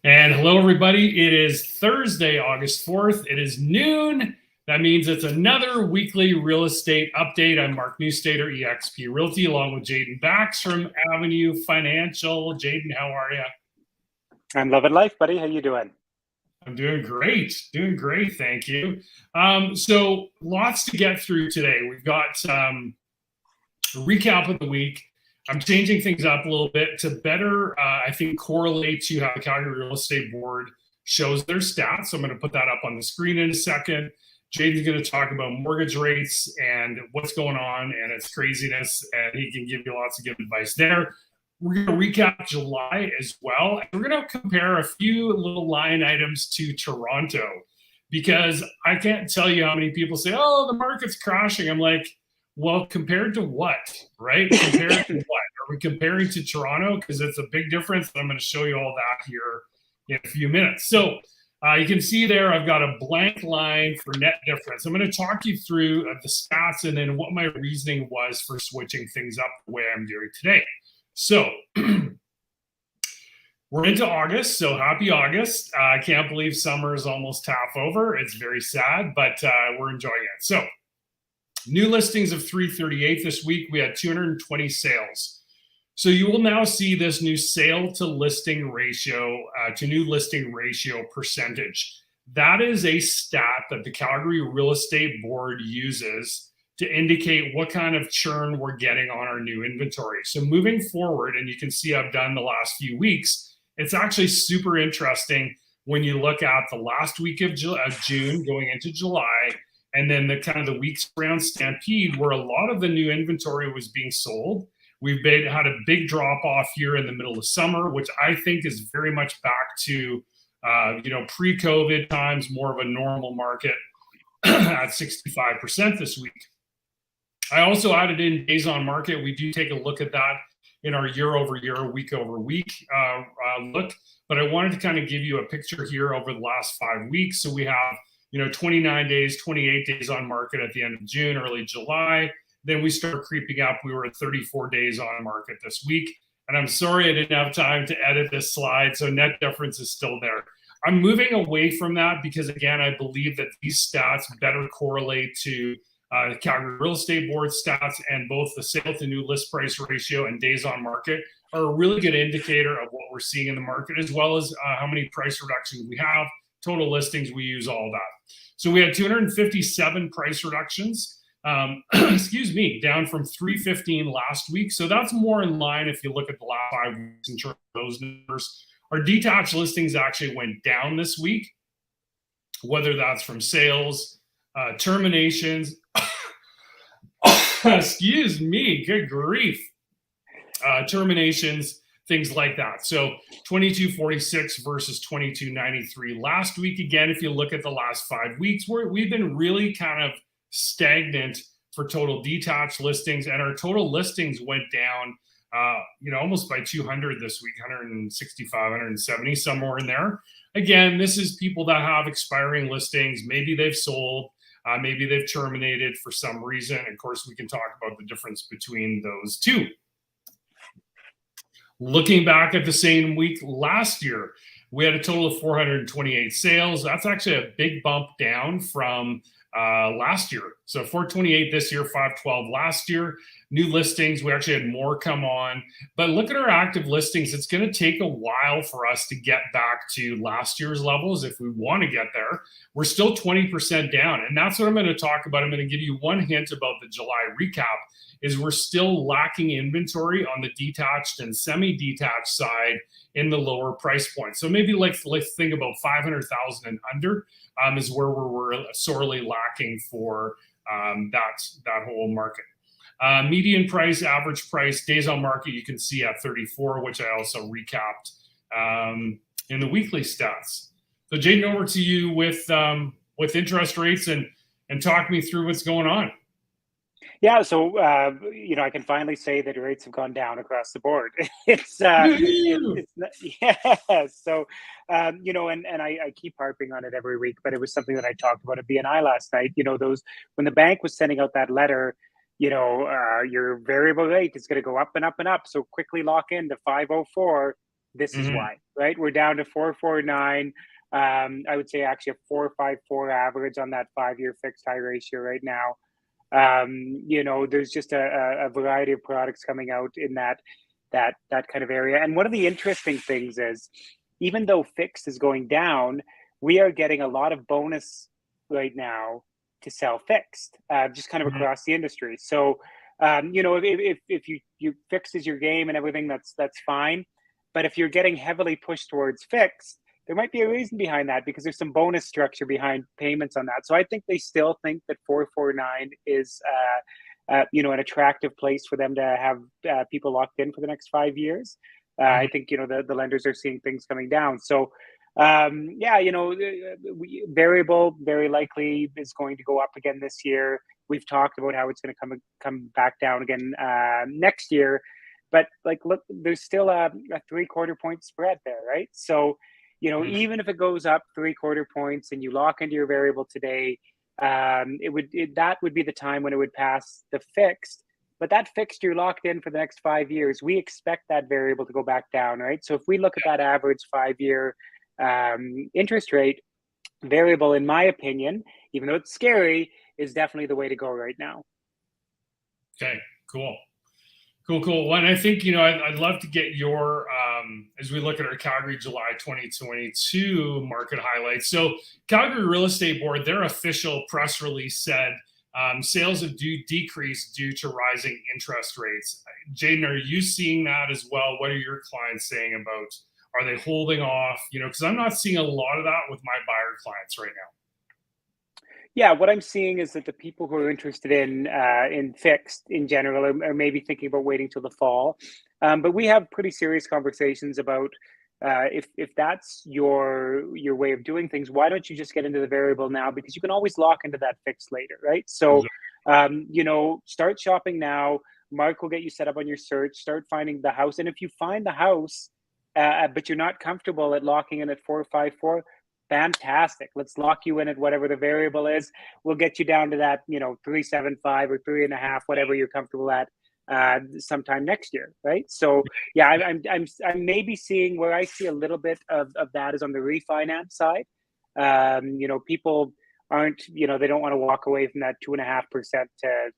And hello, everybody. It is Thursday, August 4th. It is noon. That means it's another weekly real estate update. I'm Mark Newstater, eXp Realty, along with Jaden Bax from Avenue Financial. Jaden, how are you? I'm loving life, buddy. How you doing? I'm doing great. Doing great. Thank you. So lots to get through today. We've got a recap of the week. I'm changing things up a little bit to better, I think, correlate to how the Calgary Real Estate Board shows their stats. So I'm going to put that up on the screen in a second. Jaden's going to talk about mortgage rates and what's going on and its craziness, and he can give you lots of good advice there. We're going to recap July as well. And we're going to compare a few little line items to Toronto because I can't tell you how many people say, oh, the market's crashing. I'm like, well, compared to what, right? Compared to what? Are we comparing to Toronto? Because it's a big difference. I'm going to show you all that here in a few minutes. So you can see there, I've got a blank line for net difference. I'm going to talk you through the stats and then what my reasoning was for switching things up the way I'm doing today. So we're into August, so happy August. I can't believe summer is almost half over. It's very sad, but we're enjoying it. So new listings of 338 this week. We had 220 sales. So you will now see this new sale to listing ratio, to new listing ratio percentage. That is a stat that the Calgary Real Estate Board uses to indicate what kind of churn we're getting on our new inventory. So moving forward, and you can see I've done the last few weeks, it's actually super interesting when you look at the last week of June going into July, and then the kind of the weeks around Stampede where a lot of the new inventory was being sold. We've had a big drop off here in the middle of summer, which I think is very much back to pre-COVID times, more of a normal market at 65% this week. I also added in days on market. We do take a look at that in our year over year, week over week look, but I wanted to kind of give you a picture here over the last 5 weeks. So we have 29 days, 28 days on market at the end of June, early July. Then we start creeping up. We were at 34 days on market this week. And I'm sorry I didn't have time to edit this slide. So net difference is still there. I'm moving away from that because, again, I believe that these stats better correlate to the Calgary Real Estate Board stats, and both the sale to new list price ratio and days on market are a really good indicator of what we're seeing in the market, as well as how many price reductions we have, total listings, we use all that. So we had 257 price reductions, excuse me, down from 315 last week. So that's more in line if you look at the last 5 weeks in terms of those numbers. Our detached listings actually went down this week, whether that's from sales, terminations, excuse me, good grief, terminations, things like that. So 2246 versus 2293 last week. Again, if you look at the last 5 weeks, we've been really kind of stagnant for total detached listings, and our total listings went down almost by 200 this week, 165, 170, somewhere in there. Again, this is people that have expiring listings. Maybe they've sold, maybe they've terminated for some reason. Of course, we can talk about the difference between those two. Looking back at the same week last year, we had a total of 428 sales. That's actually a big bump down from last year. So 428 this year, 512 last year. New listings, we actually had more come on. But look at our active listings. It's going to take a while for us to get back to last year's levels if we want to get there. We're still 20% down. And that's what I'm going to talk about. I'm going to give you one hint about the July recap is we're still lacking inventory on the detached and semi-detached side in the lower price point. So maybe let's think about 500,000 and under is where we're sorely lacking for that whole market. Median price, average price, days on market, you can see at 34, which I also recapped in the weekly stats. So Jaden, over to you with interest rates and talk me through what's going on. Yeah, so I can finally say that rates have gone down across the board. it's yeah. So and I keep harping on it every week, but it was something that I talked about at BNI last night. Those when the bank was sending out that letter, your variable rate is going to go up and up and up. So quickly lock in to 504. This is Mhm. why, right? We're down to 449. I would say actually a 454 average on that 5-year fixed high ratio right now. There's just a variety of products coming out in that kind of area. And one of the interesting things is, even though fixed is going down, we are getting a lot of bonus right now to sell fixed, just kind of Mhm. across the industry. So, if you fixed is your game and everything, that's fine. But if you're getting heavily pushed towards fixed, there might be a reason behind that because there's some bonus structure behind payments on that. So I think they still think that 449 is, an attractive place for them to have people locked in for the next 5 years. I Mhm. think the lenders are seeing things coming down. So variable very likely is going to go up again this year. We've talked about how it's going to come back down again next year, but like, look, there's still a 3/4 point spread there, right? So, Mhm. even if it goes up 3/4 points and you lock into your variable today, that would be the time when it would pass the fixed. But that fixed, you're locked in for the next 5 years. We expect that variable to go back down, right? So if we look at that average 5-year interest rate, variable, in my opinion, even though it's scary, is definitely the way to go right now. Okay, cool. Cool. Well, and I think, I'd love to get your, as we look at our Calgary July 2022 market highlights. So, Calgary Real Estate Board, their official press release said sales have decreased due to rising interest rates. Jaden, are you seeing that as well? What are your clients saying about? Are they holding off? Because I'm not seeing a lot of that with my buyer clients right now. Yeah, what I'm seeing is that the people who are interested in fixed in general are maybe thinking about waiting till the fall. But we have pretty serious conversations about if that's your way of doing things, why don't you just get into the variable now? Because you can always lock into that fixed later, right? So, start shopping now. Mark will get you set up on your search. Start finding the house, and if you find the house, but you're not comfortable at locking in at 454, fantastic. Let's lock you in at whatever the variable is. We'll get you down to that, 375 or 3.5, whatever you're comfortable at, sometime next year, right? So yeah, I'm maybe seeing where I see a little bit of that is on the refinance side. People aren't, they don't want to walk away from that 2.5%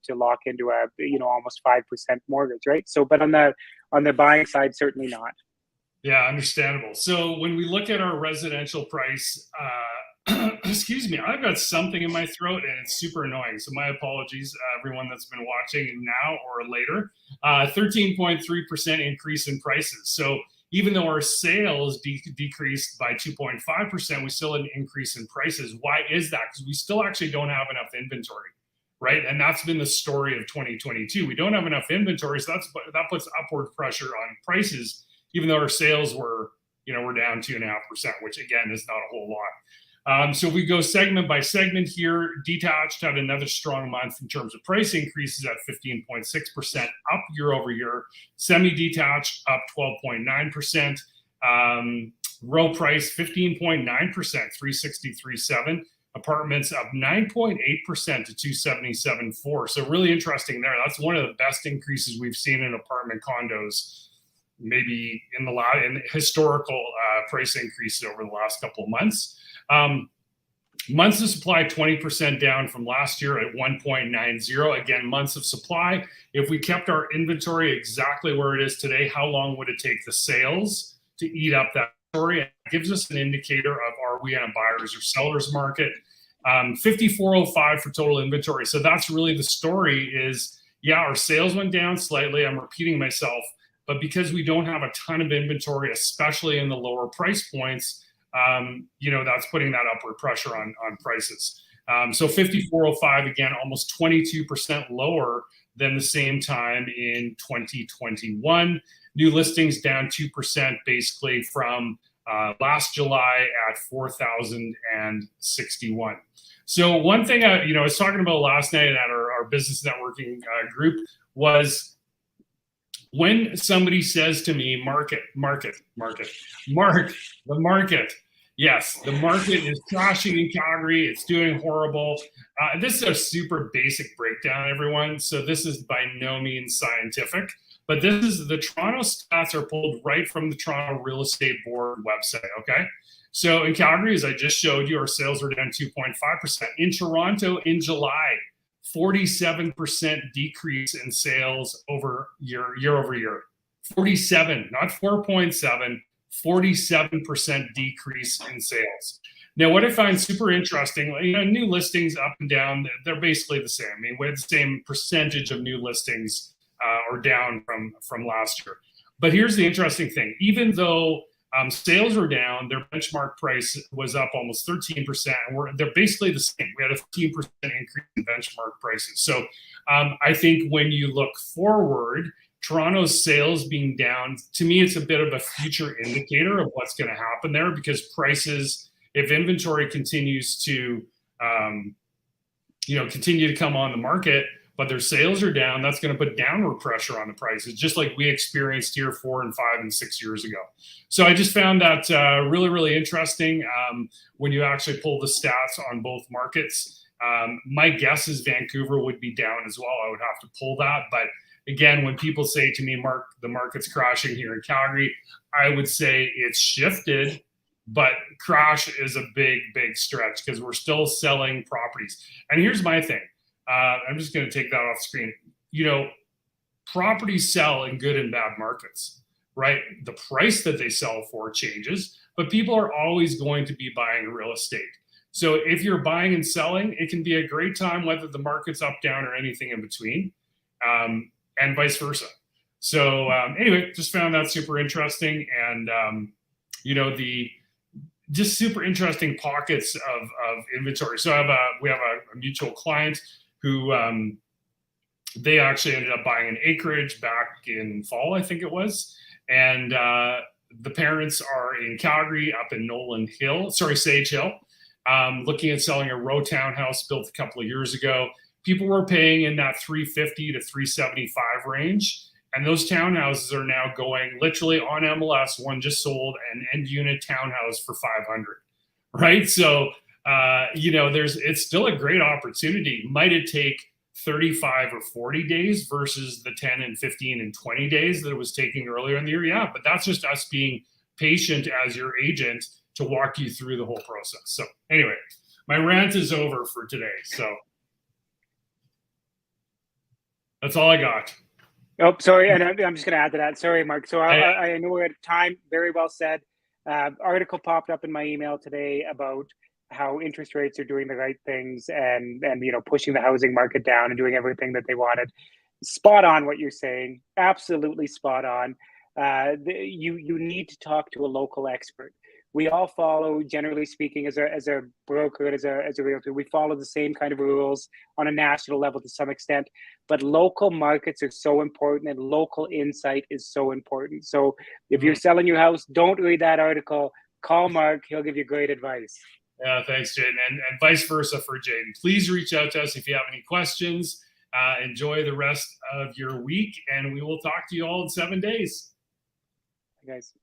to lock into a, almost 5% mortgage, right? So, but on the buying side, certainly not. Yeah, understandable. So when we look at our residential price, excuse me, I've got something in my throat and it's super annoying. So my apologies, everyone that's been watching now or later. 13.3% increase in prices. So even though our sales decreased by 2.5%, we still had an increase in prices. Why is that? Because we still actually don't have enough inventory, right? And that's been the story of 2022. We don't have enough inventory, so that puts upward pressure on prices, even though our sales were down 2.5%, which again is not a whole lot. So if we go segment by segment here, detached had another strong month in terms of price increases at 15.6% up year over year. Semi-detached up 12.9%. Row price 15.9%, 363.7. Apartments up 9.8% to 277.4. So really interesting there. That's one of the best increases we've seen in apartment condos, maybe in historical price increases over the last couple of months. Months of supply 20% down from last year at 1.90. Again, months of supply. If we kept our inventory exactly where it is today, how long would it take the sales to eat up that inventory? It gives us an indicator of, are we in a buyer's or seller's market? 5405 for total inventory. So that's really the story is, yeah, our sales went down slightly. I'm repeating myself, but because we don't have a ton of inventory, especially in the lower price points, that's putting that upward pressure on prices. So 5405, again, almost 22% lower than the same time in 2021. New listings down 2% basically from last July at 4,061. So one thing I was talking about last night at our business networking group was, when somebody says to me, Mark, the market. Yes, the market is crashing in Calgary. It's doing horrible. This is a super basic breakdown, everyone. So this is by no means scientific, But this is the Toronto stats are pulled right from the Toronto Real Estate Board website. Okay. So in Calgary, as I just showed you, our sales were down 2.5%. In Toronto in July, 47% decrease in sales year over year. 47, not 4.7, 47% decrease in sales. Now, what I find super interesting, new listings up and down, they're basically the same. I mean, we have the same percentage of new listings or down from last year. But here's the interesting thing. Even though sales were down, their benchmark price was up almost 13%. And they're basically the same. We had a 15% increase in benchmark prices. So I think when you look forward, Toronto's sales being down, to me, it's a bit of a future indicator of what's going to happen there, because prices, if inventory continues to, continue to come on the market, but their sales are down, that's going to put downward pressure on the prices, just like we experienced here 4 and 5 and 6 years ago. So I just found that really, really interesting when you actually pull the stats on both markets. My guess is Vancouver would be down as well. I would have to pull that. But again, when people say to me, Mark, the market's crashing here in Calgary, I would say it's shifted, but crash is a big, big stretch because we're still selling properties. And here's my thing. I'm just going to take that off screen. Properties sell in good and bad markets, right? The price that they sell for changes, but people are always going to be buying real estate. So if you're buying and selling, it can be a great time, whether the market's up, down, or anything in between, and vice versa. So anyway, just found that super interesting. And, the just super interesting pockets of inventory. So we have a mutual client who they actually ended up buying an acreage back in fall, I think it was. And the parents are in Calgary, up in Sage Hill, looking at selling a row townhouse built a couple of years ago. People were paying in that $350 to $375 range. And those townhouses are now going literally on MLS. One just sold an end unit townhouse for $500, right? So, it's still a great opportunity. Might it take 35 or 40 days versus the 10 and 15 and 20 days that it was taking earlier in the year? Yeah, but that's just us being patient as your agent to walk you through the whole process. So anyway, my rant is over for today. So that's all I got. Oh, sorry. And I'm just going to add to that. Sorry, Mark. So I know we're at time. Very well said. Article popped up in my email today about how interest rates are doing the right things and pushing the housing market down and doing everything that they wanted. Spot on what you're saying. Absolutely spot on. You need to talk to a local expert. We all follow, generally speaking, as a broker, as a realtor, we follow the same kind of rules on a national level to some extent. But local markets are so important, and local insight is so important. So if you're selling your house, don't read that article. Call Mark; he'll give you great advice. Yeah, thanks, Jaden, and vice versa for Jaden. Please reach out to us if you have any questions. Enjoy the rest of your week, and we will talk to you all in 7 days. Hey guys.